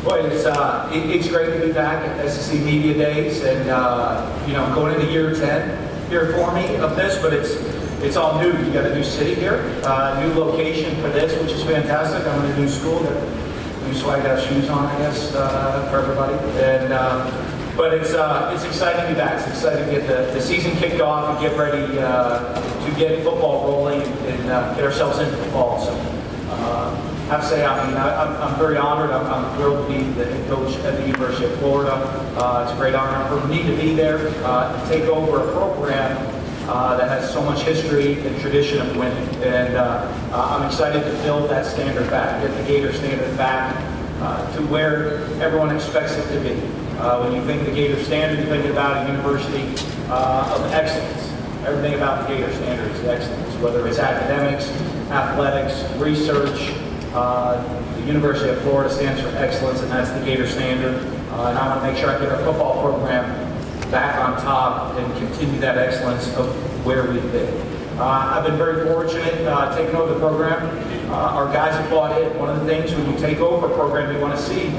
Well, it's great to be back at SEC Media Days, and going into year 10 here for me of this, but it's all new. You got a new city here, new location for this, which is fantastic. I'm in a new school, got new swagged out shoes on, I guess, for everybody. And but it's exciting to be back. It's exciting to get the season kicked off and get ready to get football rolling and get ourselves into the fall. So. I have to say, I'm very honored. I'm thrilled to be the head coach at the University of Florida. It's a great honor for me to be there, to take over a program that has so much history and tradition of winning. And I'm excited to build that standard back, get the Gator standard back to where everyone expects it to be. When you think of the Gator standard, you're thinking about a university of excellence. Everything about the Gator standard is excellence, whether it's academics, athletics, research. The University of Florida stands for excellence, and that's the Gator standard. And I want to make sure I get our football program back on top and continue that excellence of where we've been. I've been very fortunate taking over the program. Our guys have bought in. One of the things when you take over a program you want to see,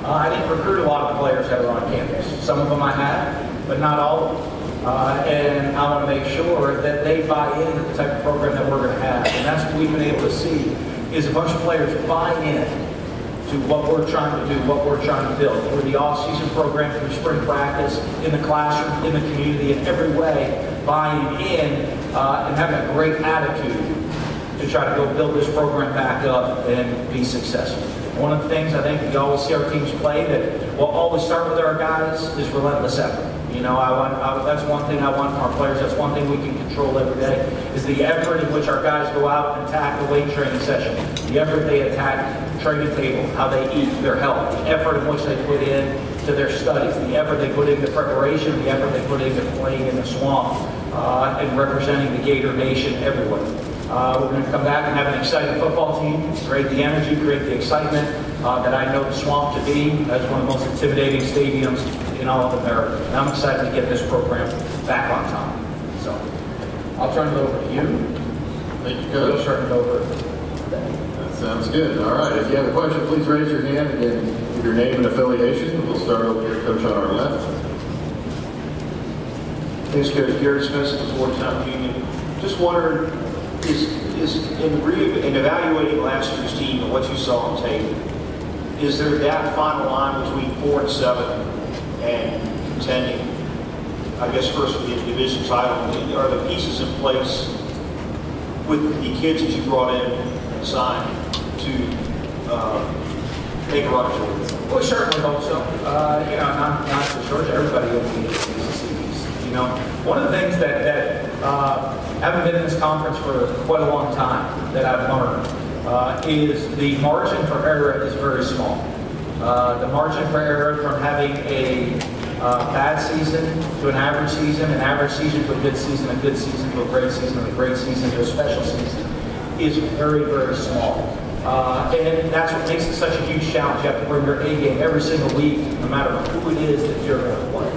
I didn't recruit a lot of players that are on campus. Some of them I have, but not all of them. And I want to make sure that they buy into the type of program that we're going to have. And that's what we've been able to see, is a bunch of players buy in to what we're trying to do, what we're trying to build. Through the off-season program, through spring practice, in the classroom, in the community, in every way, buying in and having a great attitude to try to go build this program back up and be successful. One of the things I think we always see our teams play that will always start with our guys is relentless effort. You know, that's one thing I want from our players. That's one thing we can control every day, is the effort in which our guys go out and attack the weight training session, the effort they attack the training table, how they eat, their health, the effort in which they put in to their studies, the effort they put into preparation, the effort they put into playing in the swamp, and representing the Gator Nation everywhere. We're going to come back and have an exciting football team, create the energy, create the excitement that I know the Swamp to be as one of the most intimidating stadiums in all of America. And I'm excited to get this program back on top. So I'll turn it over to you. Thank you, Coach. I'll turn it over to That sounds good. All right. If you have a question, please raise your hand and give your name and affiliation. We'll start over here, Coach, on our left. Thanks, Coach. Gary Smith, the Florida Town Union. Just wondered, is in evaluating last year's team and what you saw on tape, is there that final line between 4 and 7 and contending, I guess first for the division title? Are the pieces in place with the kids that you brought in and signed to make a run for it? Well, we certainly hope so. Not just Georgia, everybody will be ACCs. You know, one of the things that haven't been in this conference for quite a long time that I've learned is the margin for error is very small. The margin for error from having a bad season to an average season to a good season to a great season, a great season to a special season is very, very small. And that's what makes it such a huge challenge. You have to bring your A game every single week, no matter who it is that you're going to play.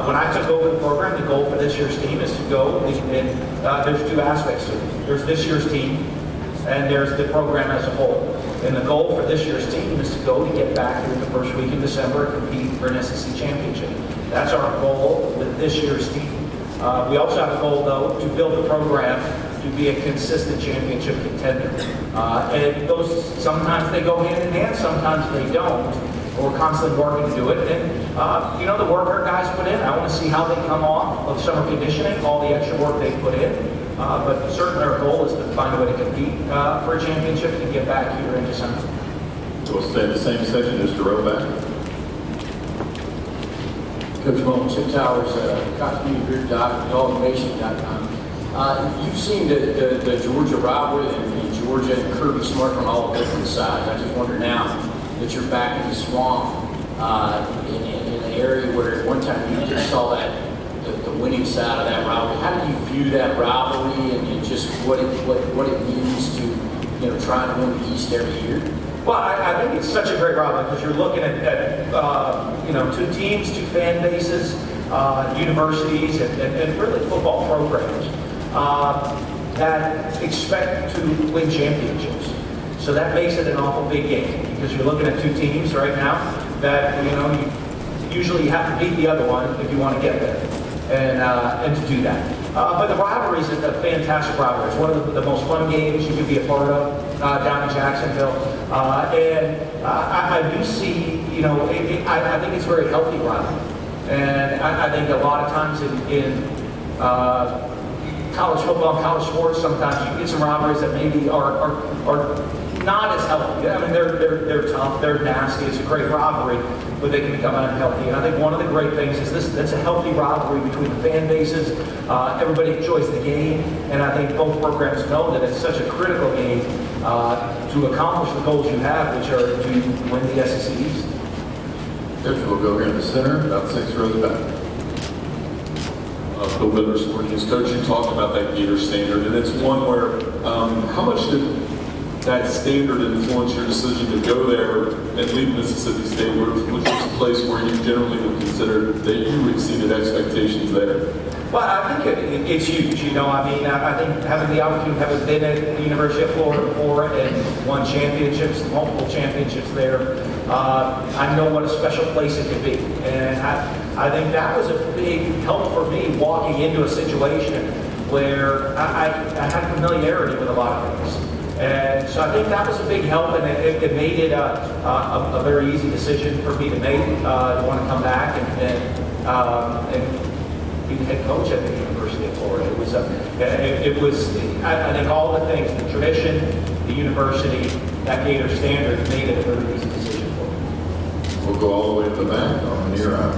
When I took over the program, the goal for this year's team is to go, and there's two aspects to it. There's this year's team, and there's the program as a whole. And the goal for this year's team is to go to get back here the first week in December and compete for an SEC championship. That's our goal with this year's team. We also have a goal, though, to build the program to be a consistent championship contender. And those, sometimes they go hand in hand, sometimes they don't. We're constantly working to do it. And, the work our guys put in, I want to see how they come off of summer conditioning, all the extra work they put in. But certainly our goal is to find a way to compete for a championship and get back here in December. We'll stay in the same section, just a row back. Coach Mullen, Chip Towers, CoxMediaGroup.com. You've seen the Georgia rivalry and Georgia and Kirby Smart from all different sides. I just wonder now that you're back in the Swamp, in an area where at one time you just saw that the winning side of that rivalry. How do you view that rivalry and just what it means to trying to win the East every year? Well, I think it's such a great rivalry because you're looking at two teams, two fan bases, universities, and really football programs that expect to win championships. So that makes it an awful big game because you're looking at two teams right now that, you know, you usually have to beat the other one if you want to get there and to do that. But the rivalry is a fantastic rivalry. It's one of the most fun games you can be a part of down in Jacksonville. And I do see, you know, I think it's a very healthy rivalry. And I think a lot of times in college football, college sports, sometimes you get some rivalries that maybe are not as healthy. I mean, they're tough, they're nasty. It's a great rivalry, but they can become unhealthy. And I think one of the great things is that's a healthy rivalry between the fan bases. Everybody enjoys the game, and I think both programs know that it's such a critical game to accomplish the goals you have, which are to win the SEC East. Coach, we'll go here in the center, about 6 rows back. Bill Bittler, Sport News. Coach, you talked about that Gator standard, and it's one where how much did that standard influence your decision to go there and leave Mississippi State, which was a place where you generally would consider that you exceeded expectations there? Well, I think it's huge. You know, I mean, I think having the opportunity, having been at the University of Florida before and won championships, multiple championships there, I know what a special place it could be. And I think that was a big help for me walking into a situation where I had familiarity with a lot of things. And so I think that was a big help, and it made it a very easy decision for me to make, to want to come back and be the head coach at the University of Florida. It was I think all the things, the tradition, the university, that Gator standard made it a very easy decision for me. We'll go all the way to the back on the near out.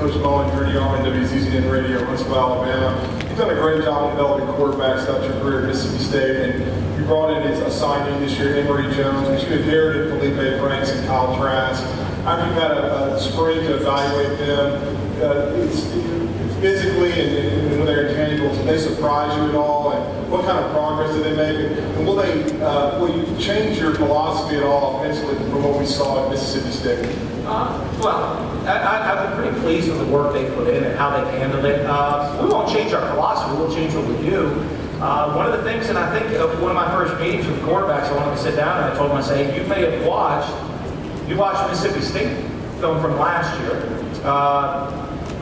Coach Mullen, Gritty on WZZN Radio, Huntsville, Alabama. You've done a great job of developing quarterbacks throughout your career at Mississippi State, and you brought in a signee this year, Emory Jones, but you inherited Felipe Franks and Kyle Trask. After you've had a spring to evaluate them, physically and with their intangibles, did they surprise you at all? And what kind of progress did they make? And will you change your philosophy at all offensively from what we saw at Mississippi State? Well, I've been pretty pleased with the work they put in and how they've handled it. We won't change our philosophy, we'll change what we do. One of the things, and I think one of my first meetings with quarterbacks, I wanted to sit down and I told them, I say, you may have watched Mississippi State film from last year.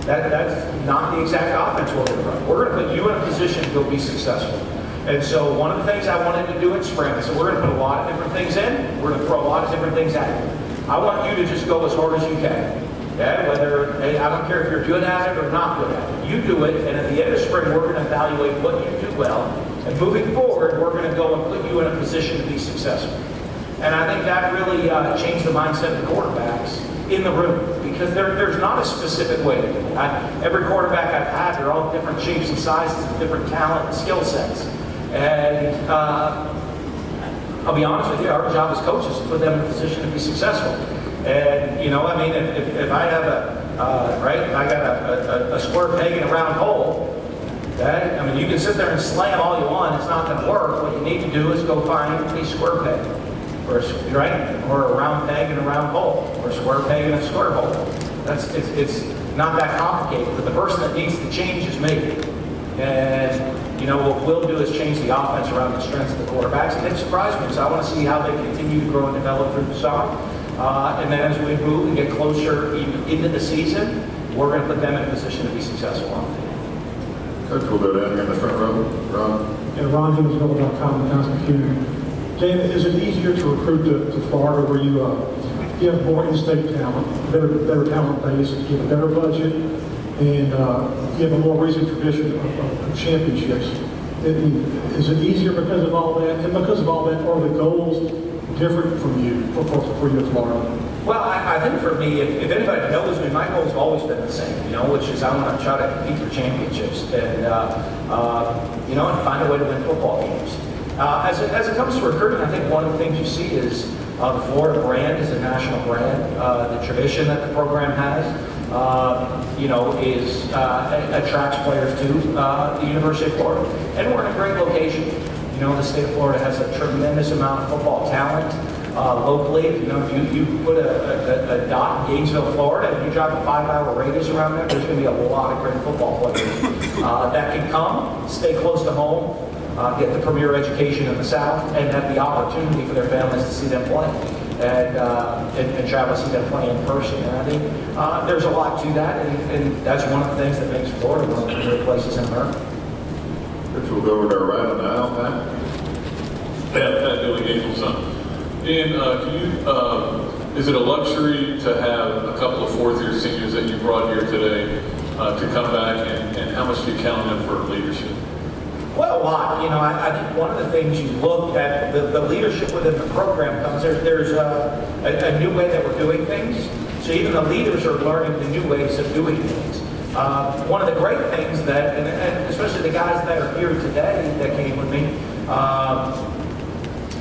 That's not the exact offense we're going to run. We're going to put you in a position to go be successful. And so one of the things I wanted to do in spring, I said, we're going to put a lot of different things in. We're going to throw a lot of different things at you. I want you to just go as hard as you can. Okay? Whether, I don't care if you're good at it or not good at it. You do it, and at the end of spring, we're going to evaluate what you do well. And moving forward, we're going to go and put you in a position to be successful. And I think that really changed the mindset of the quarterbacks in the room, because there's not a specific way to do it. Every quarterback I've had, they're all different shapes and sizes, different talent and skill sets. And I'll be honest with you, our job as coaches is to put them in a position to be successful. And, you know, I mean, if I have I got a square peg in a round hole, okay? I mean, you can sit there and slam all you want, it's not going to work. What you need to do is go find a square peg, or a round peg in a round hole, or a square peg in a square hole. It's not that complicated, but the person that needs to change is me. And, you know, what we'll do is change the offense around the strengths of the quarterbacks, and it surprised me, because I want to see how they continue to grow and develop through the summer. And then as we move and get closer into the season, we're going to put them in a position to be successful on the field. Coach, we'll go down here in the front row. Ron. Yeah, Ron JamesVille.com and Constitution. Jay, is it easier to recruit to Florida, where you have more in-state talent, better talent base, you have a better budget, and you have a more recent tradition of championships? Is it easier because of all that? And because of all that, are the goals different from you for you in Florida? Well, I think for me, if anybody knows me, my goal's always been the same, you know, which is I want to try to compete for championships and, you know, and find a way to win football games. As it comes to recruiting, I think one of the things you see is the Florida brand is a national brand. The tradition that the program has, you know, attracts players to the University of Florida. And we're in a great location. You know, the state of Florida has a tremendous amount of football talent locally. You know, if you put a dot in Gainesville, Florida, and you drive a 5-hour radius around there, there's going to be a lot of great football players that can come, stay close to home, get the premier education in the South and have the opportunity for their families to see them play and travel to see them play in person. And I think there's a lot to that, and that's one of the things that makes Florida one of the premier places in America. Rich, we'll go over to our right on the aisle, Pat. Pat Billy Gainesville, son. Dan, can you, is it a luxury to have a couple of fourth-year seniors that you brought here today to come back, and how much do you count on them for leadership? Well, a lot. You know, I think one of the things you look at, the leadership within the program comes, there's a new way that we're doing things. So even the leaders are learning the new ways of doing things. One of the great things that, and especially the guys that are here today that came with me,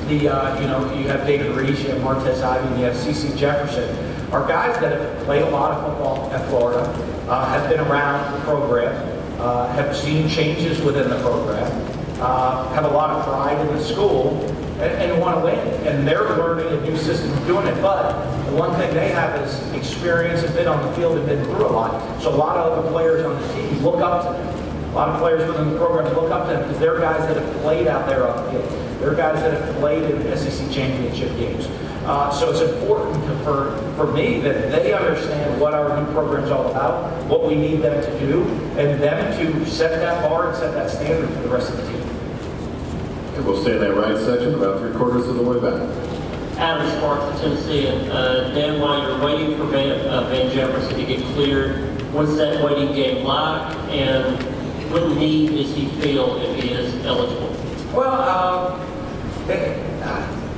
you know, you have David Reese, you have Martez Ivey, and you have C.C. Jefferson, are guys that have played a lot of football at Florida, have been around the program, have seen changes within the program, have a lot of pride in the school, and want to win. And they're learning a new system of doing it. But the one thing they have is experience and been on the field and been through a lot. So a lot of other players on the team look up to them. A lot of players within the program look up to them because they're guys that have played out there on the field. They're guys that have played in SEC championship games. So it's important for me that they understand what our new program is all about, what we need them to do, and them to set that bar and set that standard for the rest of the team. Okay, we'll stay in that right section about 3/4 of the way back. Adam Sparks, Tennessee. Dan, while you're waiting for Van Jefferson to get cleared, what's that waiting game like, and what need does he feel if he is eligible? Well,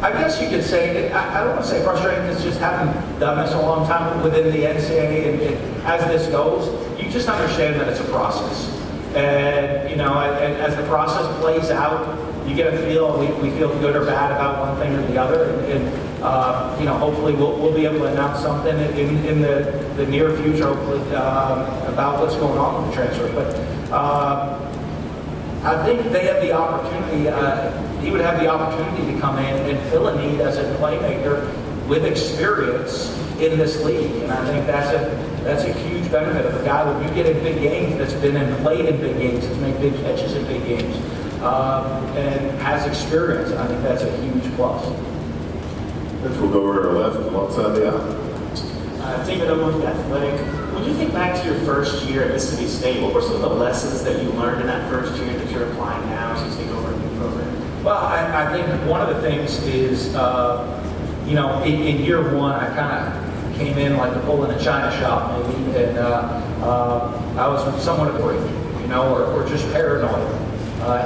I guess you could say, I don't want to say frustrating, because just haven't done this a long time within the NCAA, and as this goes, you just understand that it's a process. And, you know, as the process plays out, you get a feel, we feel good or bad about one thing or the other, and you know, hopefully we'll be able to announce something in the near future, hopefully, about what's going on with the transfer. But I think they have the opportunity, he would have the opportunity to come in and fill a need as a playmaker with experience in this league. And I think that's a huge benefit of a guy when you get in big games, that's been and played in big games, that's made big catches in big games, and has experience. And I think that's a huge plus. Next, we'll go over to our left alongside the aisle. David Owen, Athletic. When you think back to your first year at Mississippi State, what were some of the lessons that you learned in that first year that you're applying now as you take over a new program? Well, I think one of the things is, you know, in year one, I kind of came in like a bull in a china shop, maybe, and I was somewhat afraid, you know, or just paranoid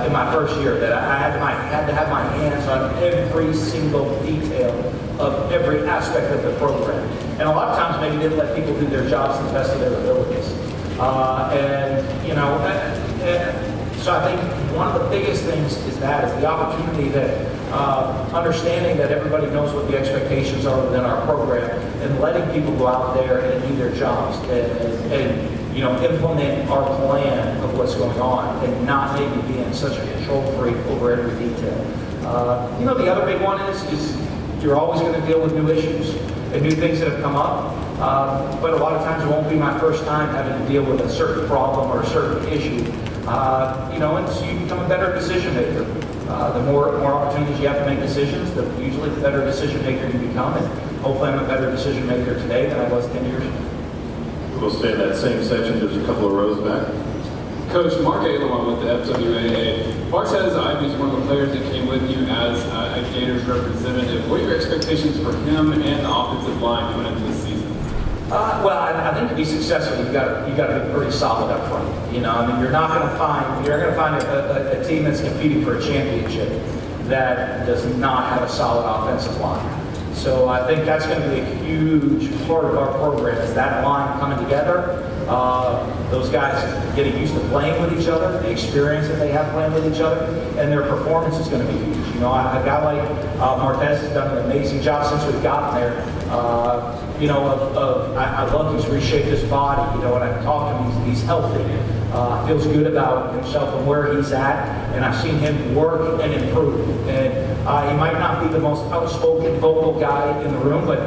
in my first year, that I had to have my hands on every single detail of every aspect of the program. And a lot of times maybe didn't let people do their jobs to the best of their abilities. And, you know, so I think one of the biggest things is the opportunity that, understanding that everybody knows what the expectations are within our program, and letting people go out there and do their jobs and you know, implement our plan of what's going on, and not maybe being such a control freak over every detail. You know, the other big one is you're always going to deal with new issues and new things that have come up. But a lot of times it won't be my first time having to deal with a certain problem or a certain issue. You know, and so you become a better decision maker. The more opportunities you have to make decisions, usually the better decision maker you become. And hopefully I'm a better decision maker today than I was 10 years ago. We'll stay in that same section, just a couple of rows back. Coach, Mark Ailewan with the FWAA. Martez Ivey is one of the players that came with you as a Gators representative. What are your expectations for him and the offensive line coming into this season? Well, I think to be successful, you've got to be pretty solid up front. You know, I mean, you're going to find a team that's competing for a championship that does not have a solid offensive line. So I think that's going to be a huge part of our program, is that line coming together. Those guys getting used to playing with each other, the experience that they have playing with each other, and their performance is going to be huge. You know, a guy like Martez has done an amazing job since we've gotten there. You know, I love he's reshaped his body. You know, when I talk to him, he's healthy. Feels good about himself and where he's at, and I've seen him work and improve. And he might not be the most outspoken, vocal guy in the room, but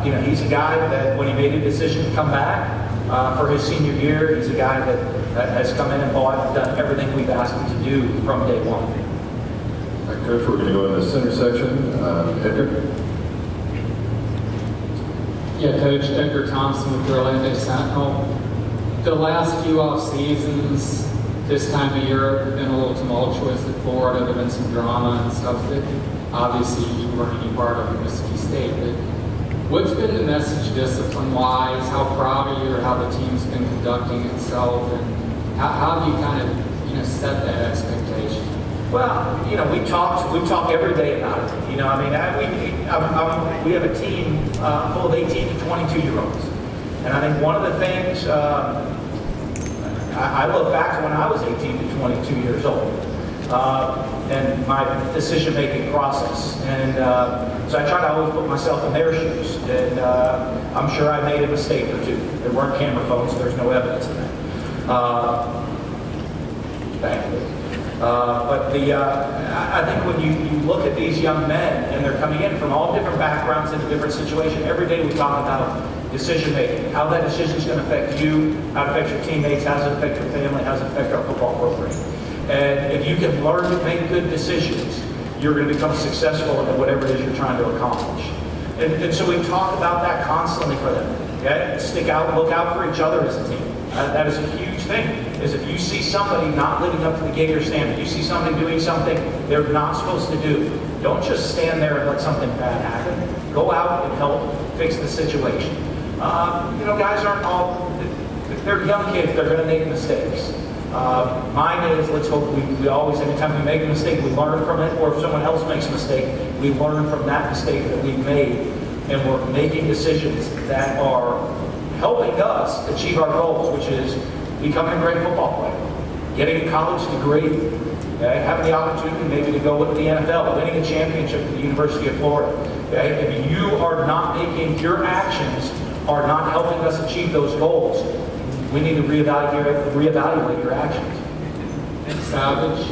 you know, he's a guy that when he made a decision to come back for his senior year, he's a guy that that has come in and bought and done everything we've asked him to do from day one. All right, Coach, we're going to go in the center section. Edgar? Yeah, Coach, Edgar Thompson with the Orlando Sentinel. For the last few off seasons, this time of year, it's been a little tumultuous at Florida. There's been some drama and stuff that obviously you weren't any part of at Mississippi State. But what's been the message discipline-wise? How proud are you of how the team's been conducting itself? And how do you kind of, set that expectation? Well, we talk every day about it. I mean, we have a team full of 18 to 22-year-olds. And I think one of the things, I look back to when I was 18 to 22 years old, and my decision-making process. And so I try to always put myself in their shoes. And I'm sure I made a mistake or two. There weren't camera phones, so there's no evidence of that. Thankfully. But I think when you look at these young men and they're coming in from all different backgrounds into different situations, every day we talk about decision making, how that decision is going to affect you, how it affects your teammates, how does it affect your family, how does it affect our football program. And if you can learn to make good decisions, you're going to become successful in whatever it is you're trying to accomplish. And so we talk about that constantly for them. Okay? Stick out, look out for each other as a team. That is a huge thing, is if you see somebody not living up to the Gator standard, you see somebody doing something they're not supposed to do, don't just stand there and let something bad happen. Go out and help fix the situation. Guys aren't all, they're young kids, they're going to make mistakes. Mine is, let's hope we always, anytime we make a mistake, we learn from it, or if someone else makes a mistake, we learn from that mistake that we've made, and we're making decisions that are helping us achieve our goals, which is becoming a great football player, getting a college degree, okay, having the opportunity maybe to go with the NFL, winning a championship at the University of Florida. Okay? If you are not making, your actions are not helping us achieve those goals, we need to reevaluate your actions. And Savage,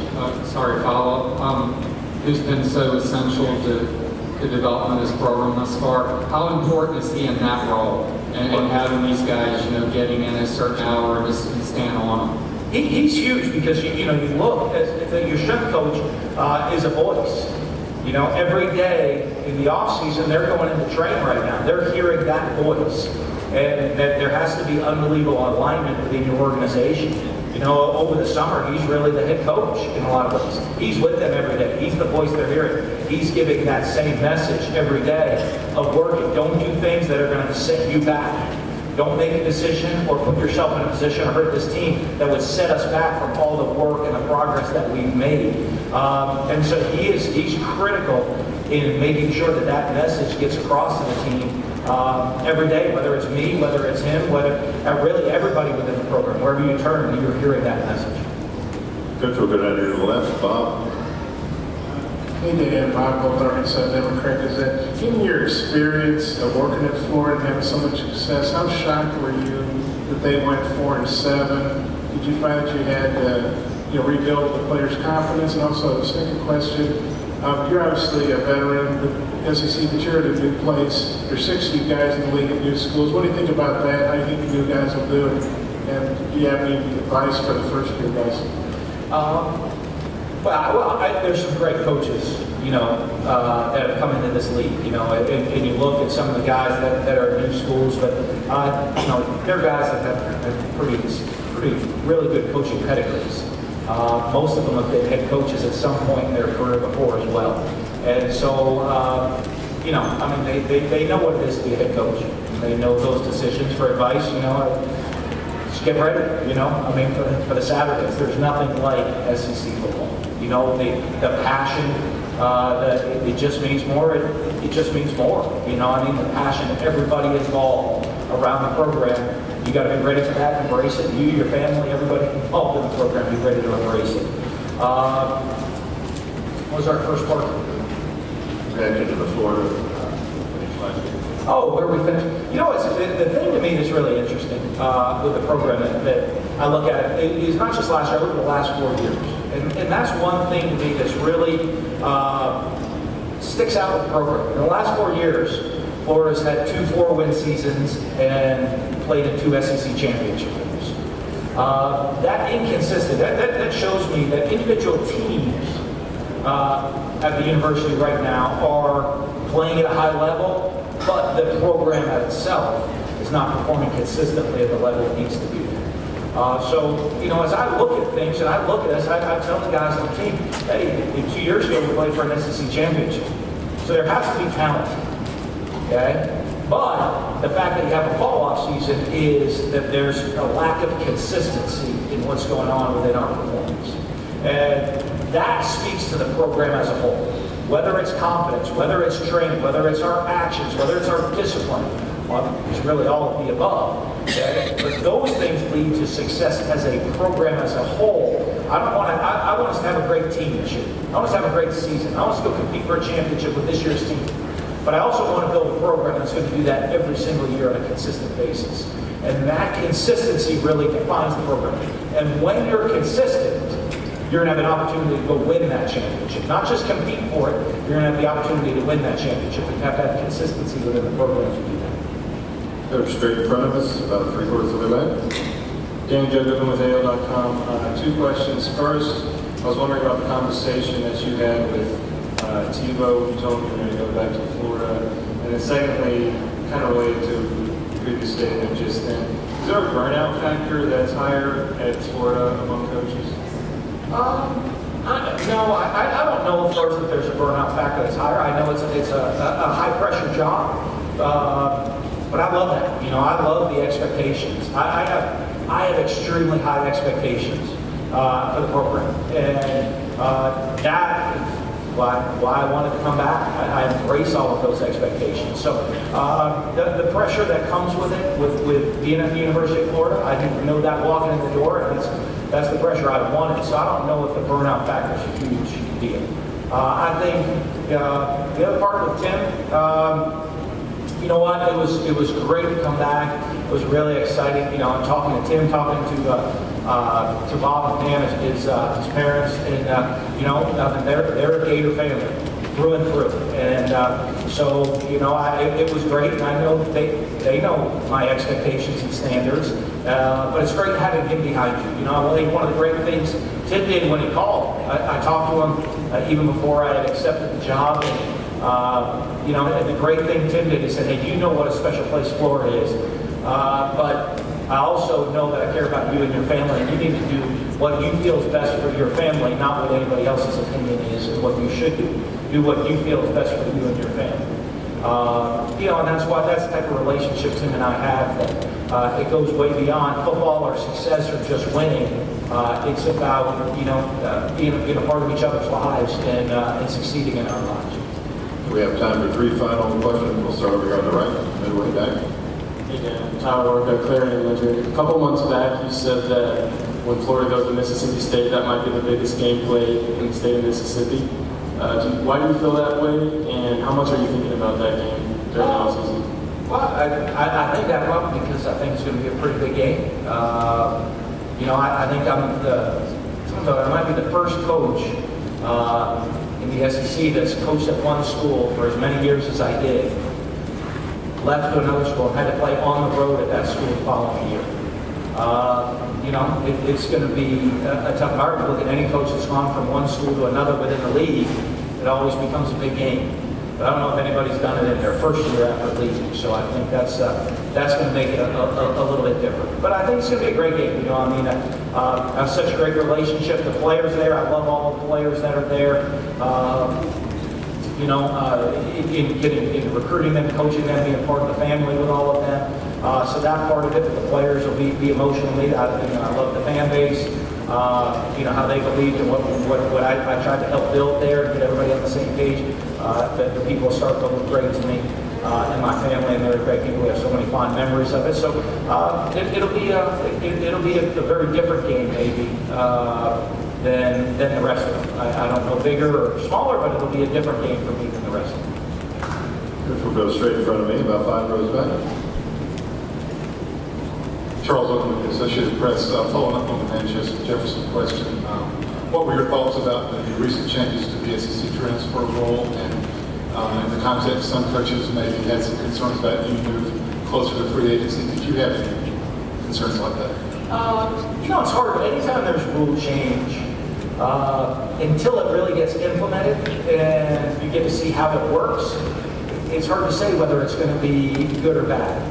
follow-up, who's been so essential to the development of this program thus far, how important is he in that role? And having these guys, getting in a certain hour and stand on them. He's huge because you look at your strength coach is a voice. Every day in the off season they're going into training right now. They're hearing that voice, and that there has to be unbelievable alignment within your organization. Over the summer he's really the head coach in a lot of ways. He's with them every day. He's the voice they're hearing. He's giving that same message every day of working. Don't do things that are going to set you back. Don't make a decision or put yourself in a position to hurt this team that would set us back from all the work and the progress that we've made. And so he's critical in making sure that that message gets across to the team every day, whether it's me, whether it's him, really everybody within the program. Wherever you turn, you're hearing that message. Coach, we'll go down here to the left. Bob? Hey Dan, Bob Gold, Arkansas Democrat. Is that, given your experience of working at Florida and having so much success, how shocked were you that they went 4-7? Did you find that you had to rebuild the players' confidence? And also the second question, you're obviously a veteran with SEC, but you're at a new place. There's 60 guys in the league at new schools. What do you think about that? How do you think the new guys will do it? And do you have any advice for the first-year guys? There's some great coaches, that have come into this league, and you look at some of the guys that are in new schools, but, they're guys that have pretty really good coaching pedigrees. Most of them have been head coaches at some point in their career before as well. And so, they know what it is to be a head coach. They know those decisions for advice, just get ready, for the Saturdays. There's nothing like SEC football. The passion, it just means more. It just means more. The passion of everybody involved around the program. You got to be ready for that, embrace it. You, your family, everybody involved in the program, be ready to embrace it. What was our first part? Back into the Florida. Oh, where we finished? The thing to me that's really interesting with the program that I look at it is not just last year, I look at the last 4 years. And that's one thing to me that's really sticks out with the program. In the last 4 years, Florida's had 2 4-win seasons and played in 2 SEC championship games. That inconsistent, that shows me that individual teams at the university right now are playing at a high level, but the program itself is not performing consistently at the level it needs to be. So, you know, as I look at things and I look at this, I tell the guys on the team, hey, 2 years ago we played for an SEC championship. So there has to be talent, okay? But the fact that you have a fall-off season is that there's a lack of consistency in what's going on within our performance. And that speaks to the program as a whole. Whether it's confidence, whether it's training, whether it's our actions, whether it's our discipline, well, it's really all of the above. Okay? But those things lead to success as a program as a whole. I want us to have a great team this year. I want us to have a great season. I want us to go compete for a championship with this year's team. But I also want to build a program that's going to do that every single year on a consistent basis. And that consistency really defines the program. And when you're consistent, you're going to have an opportunity to go win that championship. Not just compete for it, you're going to have the opportunity to win that championship. You have to have consistency within the program to do that. Coach, straight in front of us, about 3/4 of the way. Dan Mullen with AL.com. 2 questions. First, I was wondering about the conversation that you had with Tebow. You told me you're going to go back to Florida. And then secondly, kind of related to the previous statement just then, is there a burnout factor that's higher at Florida among coaches? I don't know if there's a burnout factor that's higher. I know it's a high-pressure job. But I love that. You know, I love the expectations. I have extremely high expectations for the program, and that is why I wanted to come back. I embrace all of those expectations. So the pressure that comes with it, with being at the University of Florida, I didn't know that walking in the door, and that's the pressure I wanted. So I don't know if the burnout factor is a huge deal. I think the other part with Tim. You know what? It was great to come back. It was really exciting. You know, I'm talking to Tim, talking to Bob and Dan, his parents, and you know, they're a Gator family through and through. And so, you know, it was great. And I know they know my expectations and standards. But it's great having him behind you. You know, I think one of the great things Tim did when he called. I talked to him even before I had accepted the job. You know, and the great thing Tim did, he said, hey, you know what a special place Florida is, but I also know that I care about you and your family, and you need to do what you feel is best for your family, not what anybody else's opinion is what you should do. Do what you feel is best for you and your family. You know, and that's the type of relationship Tim and I have, that it goes way beyond football or success or just winning. It's about, you know, being a part of each other's lives and succeeding in our lives. We have time for 3 final questions. We'll start over here on the right, midway back. Hey Dan, Tyler Work, Clarion Ledger. A couple months back, you said that when Florida goes to Mississippi State, that might be the biggest game played in the state of Mississippi. Why do you feel that way, and how much are you thinking about that game during the offseason? Well, I think that well because I think it's going to be a pretty big game. You know, I think I might be the first coach in the SEC that's coached at one school for as many years as I did, left to another school, and had to play on the road at that school the following year. You know, it's going to be a tough part. Look at any coach that's gone from one school to another within the league, it always becomes a big game. But I don't know if anybody's done it in their first year after leaving, so I think that's going to make it a little bit different. But I think it's going to be a great game. You know, I mean, I have such a great relationship. The players there, I love all the players that are there. You know, in recruiting them, coaching them, being part of the family with all of them. So that part of it, the players will be emotionally. I love the fan base. You know, how they believed in what I tried to help build there, get everybody on the same page. The people start to look great to me and my family, and they're great people. We have so many fond memories of it. So it'll be a very different game, maybe, than the rest of them. I don't know, bigger or smaller, but it'll be a different game for me than the rest of them. Coach will go straight in front of me, about 5 rows back. Charles Oakley with the Associated Press, following up on the Manchester Jefferson question. What were your thoughts about the recent changes to the SEC transfer rule, and in the context some coaches maybe had some concerns about you move closer to free agency? Did you have any concerns like that? It's hard. Anytime there's rule change, until it really gets implemented and you get to see how it works, it's hard to say whether it's going to be good or bad.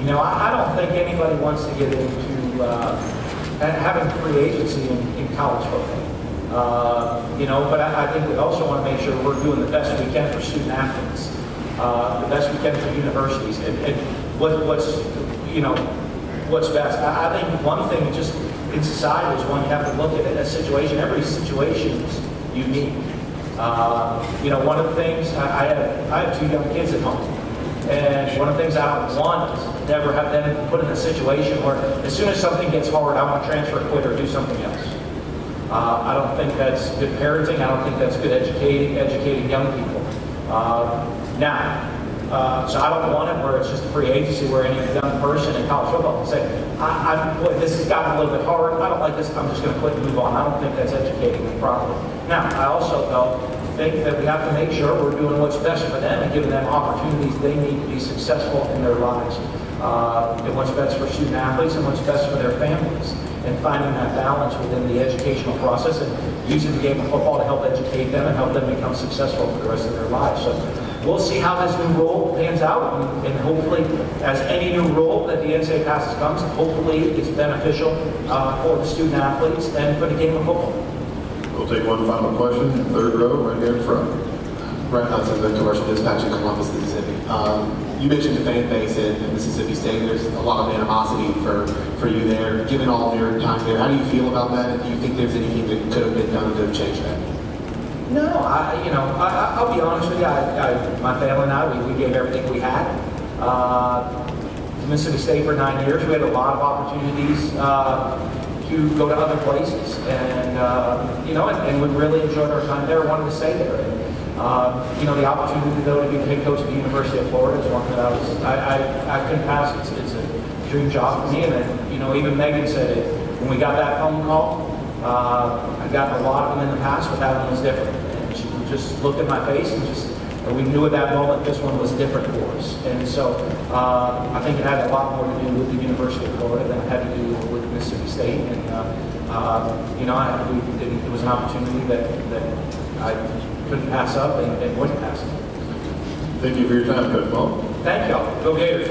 I don't think anybody wants to get into having free agency in college football. But I think we also want to make sure we're doing the best we can for student athletes, the best we can for universities, and what's best. I think one thing just in society is one you have to look at a situation. Every situation is unique. One of the things I have 2 young kids at home, and one of the things I don't want is never have them put in a situation where as soon as something gets hard, I want to transfer, quit, or do something else. I don't think that's good parenting. I don't think that's good educating young people. So I don't want it where it's just a free agency where any young person in college football can say, boy, this has gotten a little bit hard. I don't like this. I'm just going to quit and move on. I don't think that's educating them properly. Now, I also, though, think that we have to make sure we're doing what's best for them and giving them opportunities they need to be successful in their lives. And what's best for student athletes and what's best for their families. And finding that balance within the educational process and using the game of football to help educate them and help them become successful for the rest of their lives. So we'll see how this new rule pans out, and hopefully, as any new rule that the NCAA passes comes, hopefully it's beneficial for the student athletes and for the game of football. We'll take one final question, 3rd row, right here in front. Brett Hudson, the Commercial Dispatch in Columbus, Mississippi. You mentioned the fan base at Mississippi State. There's a lot of animosity for you there. Given all of your time there, how do you feel about that? And do you think there's anything that could have been done to have changed that? No, I'll be honest with you. My family and I, we gave everything we had. Mississippi State for 9 years. We had a lot of opportunities to go to other places, and and we really enjoyed our time there. Wanted to stay there. The opportunity though to be the head coach at the University of Florida is one that I couldn't pass. It's a dream job for me, and then even Megan said it when we got that phone call. I've gotten a lot of them in the past, but that one was different. And she just looked at my face and we knew at that moment this one was different for us. And so I think it had a lot more to do with the University of Florida than it had to do with Mississippi State. And it was an opportunity that I couldn't pass up and wouldn't pass up. Thank you for your time, Coach Mullen. Thank y'all. Go Gators.